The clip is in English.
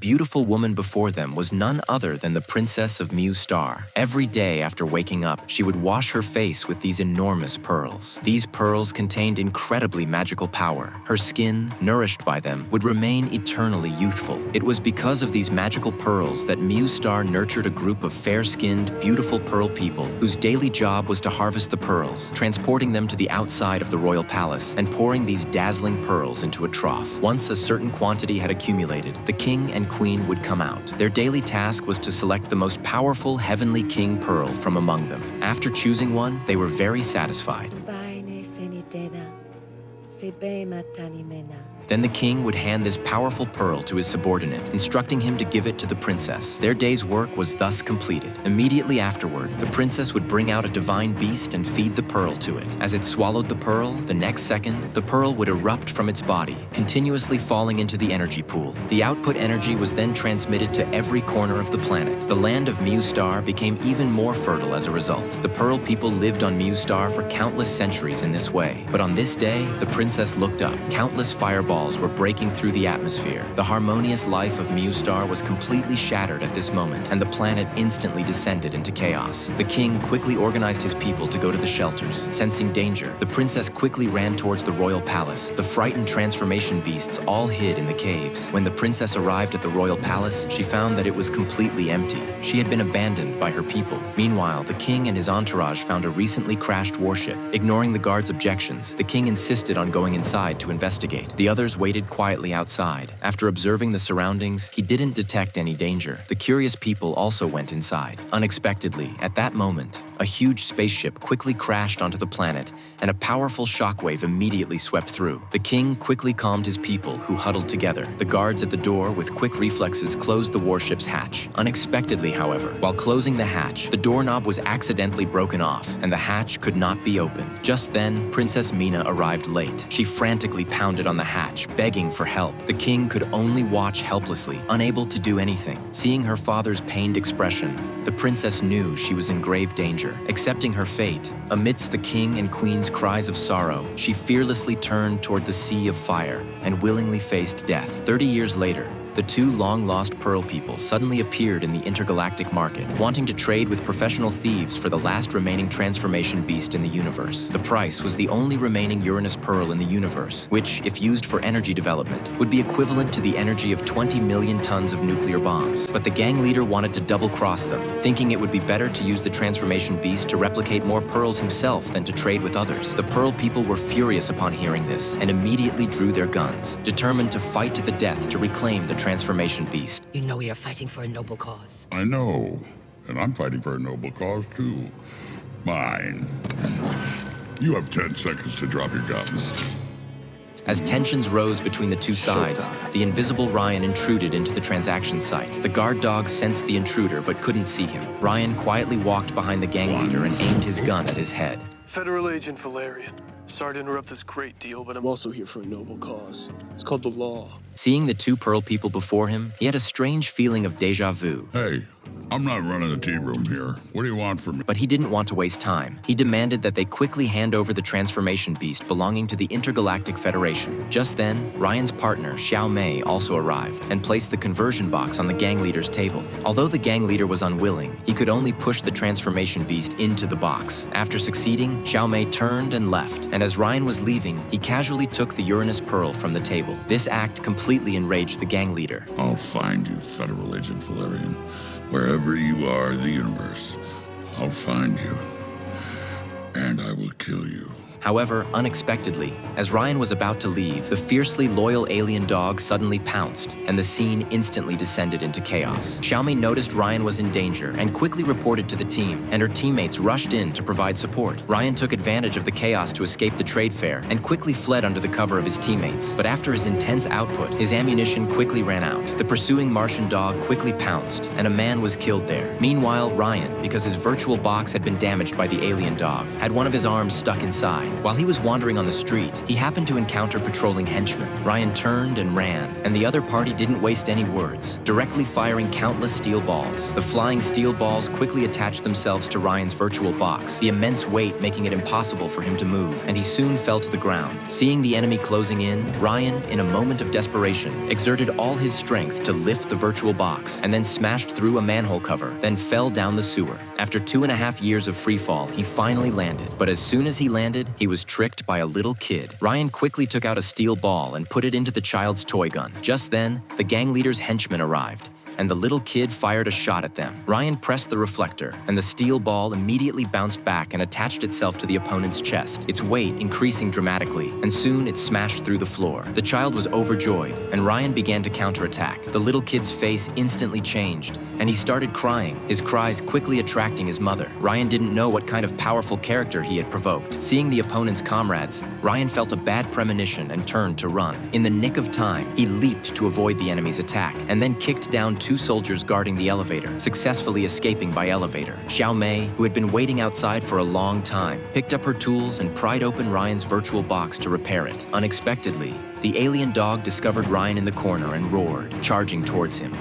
beautiful woman before them was none other than the Princess of Mu Star. Every day after waking up, she would wash her face with these enormous pearls. These pearls contained incredibly magical power. Her skin, nourished by them, would remain eternally youthful. It was because of these magical pearls that Mu Star nurtured a group of fair-skinned, beautiful pearl people whose daily job was to harvest the pearls, transporting them to the outside of the royal palace and pouring these dazzling pearls into a trough. Once a certain quantity had accumulated, the king and queen would come out. Their daily task was to select the most powerful heavenly king pearl from among them. After choosing one, they were very satisfied. Then the king would hand this powerful pearl to his subordinate, instructing him to give it to the princess. Their day's work was thus completed. Immediately afterward, the princess would bring out a divine beast and feed the pearl to it. As it swallowed the pearl, the next second, the pearl would erupt from its body, continuously falling into the energy pool. The output energy was then transmitted to every corner of the planet. The land of Mu Star became even more fertile as a result. The pearl people lived on Mu Star for countless centuries in this way. But on this day, the princess looked up. Countless fireballs were breaking through the atmosphere. The harmonious life of Mu Star was completely shattered at this moment, and the planet instantly descended into chaos. The king quickly organized his people to go to the shelters. Sensing danger, the princess quickly ran towards the royal palace. The frightened transformation beasts all hid in the caves. When the princess arrived at the royal palace, she found that it was completely empty. She had been abandoned by her people. Meanwhile, the king and his entourage found a recently crashed warship. Ignoring the guards' objections, the king insisted on going inside to investigate. The others waited quietly outside. After observing the surroundings, he didn't detect any danger. The curious people also went inside. Unexpectedly, at that moment, a huge spaceship quickly crashed onto the planet, and a powerful shockwave immediately swept through. The king quickly calmed his people, who huddled together. The guards at the door, with quick reflexes, closed the warship's hatch. Unexpectedly, however, while closing the hatch, the doorknob was accidentally broken off, and the hatch could not be opened. Just then, Princess Mina arrived late. She frantically pounded on the hatch, begging for help. The king could only watch helplessly, unable to do anything. Seeing her father's pained expression, the princess knew she was in grave danger. Accepting her fate, amidst the king and queen's cries of sorrow, she fearlessly turned toward the sea of fire and willingly faced death. 30 years later, the two long-lost pearl people suddenly appeared in the intergalactic market, wanting to trade with professional thieves for the last remaining transformation beast in the universe. The price was the only remaining Uranus pearl in the universe, which, if used for energy development, would be equivalent to the energy of 20 million tons of nuclear bombs. But the gang leader wanted to double-cross them, thinking it would be better to use the transformation beast to replicate more pearls himself than to trade with others. The pearl people were furious upon hearing this and immediately drew their guns, determined to fight to the death to reclaim the transformation beast. You know you're fighting for a noble cause. I know, and I'm fighting for a noble cause too. Mine. You have 10 seconds to drop your guns. As tensions rose between the two sides, the invisible Ryan intruded into the transaction site. The guard dogs sensed the intruder but couldn't see him. Ryan quietly walked behind the gang leader and aimed his gun at his head. Federal Agent Valerian. Sorry to interrupt this great deal, but I'm also here for a noble cause. It's called the law. Seeing the two pearl people before him, he had a strange feeling of déjà vu. Hey, I'm not running the tea room here. What do you want from me? But he didn't want to waste time. He demanded that they quickly hand over the transformation beast belonging to the Intergalactic Federation. Just then, Ryan's partner, Xiao Mei, also arrived and placed the conversion box on the gang leader's table. Although the gang leader was unwilling, he could only push the transformation beast into the box. After succeeding, Xiao Mei turned and left, and as Ryan was leaving, he casually took the Uranus pearl from the table. This act completely enraged the gang leader. I'll find you, Federal Agent Valerian. Wherever you are in the universe, I'll find you, and I will kill you. However, unexpectedly, as Ryan was about to leave, the fiercely loyal alien dog suddenly pounced, and the scene instantly descended into chaos. Xiaomei noticed Ryan was in danger and quickly reported to the team, and her teammates rushed in to provide support. Ryan took advantage of the chaos to escape the trade fair and quickly fled under the cover of his teammates. But after his intense output, his ammunition quickly ran out. The pursuing Martian dog quickly pounced, and a man was killed there. Meanwhile, Ryan, because his virtual box had been damaged by the alien dog, had one of his arms stuck inside. While he was wandering on the street, he happened to encounter patrolling henchmen. Ryan turned and ran, and the other party didn't waste any words, directly firing countless steel balls. The flying steel balls quickly attached themselves to Ryan's virtual box, the immense weight making it impossible for him to move, and he soon fell to the ground. Seeing the enemy closing in, Ryan, in a moment of desperation, exerted all his strength to lift the virtual box, and then smashed through a manhole cover, then fell down the sewer. After 2.5 years of free fall, he finally landed. But as soon as he landed, he was tricked by a little kid. Ryan quickly took out a steel ball and put it into the child's toy gun. Just then, the gang leader's henchmen arrived, and the little kid fired a shot at them. Ryan pressed the reflector, and the steel ball immediately bounced back and attached itself to the opponent's chest, its weight increasing dramatically, and soon it smashed through the floor. The child was overjoyed, and Ryan began to counterattack. The little kid's face instantly changed, and he started crying, his cries quickly attracting his mother. Ryan didn't know what kind of powerful character he had provoked. Seeing the opponent's comrades, Ryan felt a bad premonition and turned to run. In the nick of time, he leaped to avoid the enemy's attack, and then kicked down 2 soldiers guarding the elevator, successfully escaping by elevator. Xiao Mei, who had been waiting outside for a long time, picked up her tools and pried open Ryan's virtual box to repair it. Unexpectedly, the alien dog discovered Ryan in the corner and roared, charging towards him.